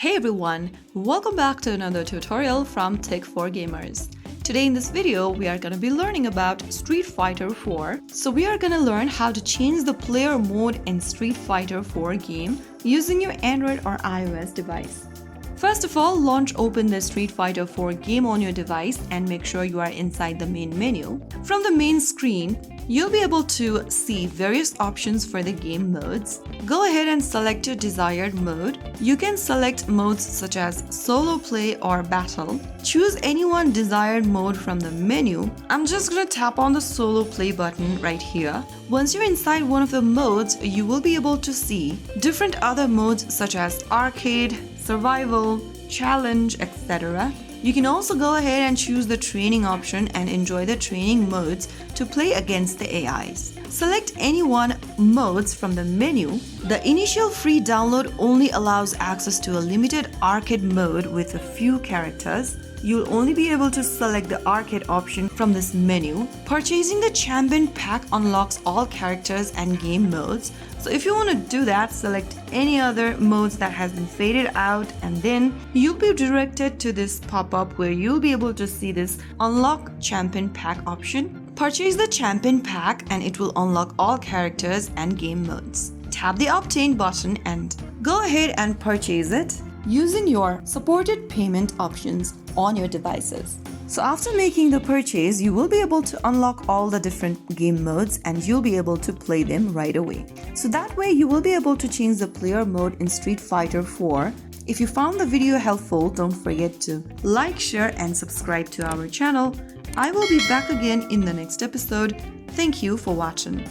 Hey everyone, welcome back to another tutorial from Tech4Gamers. Today in this video, we are going to be learning about Street Fighter 4. So we are going to learn how to change the player mode in Street Fighter 4 game using your Android or iOS device. First of all, launch open the Street Fighter 4 game on your device and make sure you are inside the main menu. From the main screen, you'll be able to see various options for the game modes. Go ahead and select your desired mode. You can select modes such as solo play or battle. Choose any one desired mode from the menu. I'm just gonna tap on the solo play button right here. Once you're inside one of the modes, you will be able to see different other modes such as arcade, survival, challenge, etc. You can also go ahead and choose the training option and enjoy the training modes to play against the AIs. Select any one modes from the menu. The initial free download only allows access to a limited arcade mode with a few characters. You'll only be able to select the arcade option from this menu. Purchasing the Champion Pack unlocks all characters and game modes. So if you want to do that, select any other modes that has been faded out, and then you'll be directed to this pop-up where you'll be able to see this Unlock Champion Pack option. Purchase the Champion Pack and it will unlock all characters and game modes. Tap the Obtain button and go ahead and purchase it using your supported payment options on your devices. So after making the purchase, you will be able to unlock all the different game modes and you'll be able to play them right away. So that way you will be able to change the player mode in Street Fighter 4. If you found the video helpful, don't forget to like, share and subscribe to our channel. I will be back again in the next episode. Thank you for watching.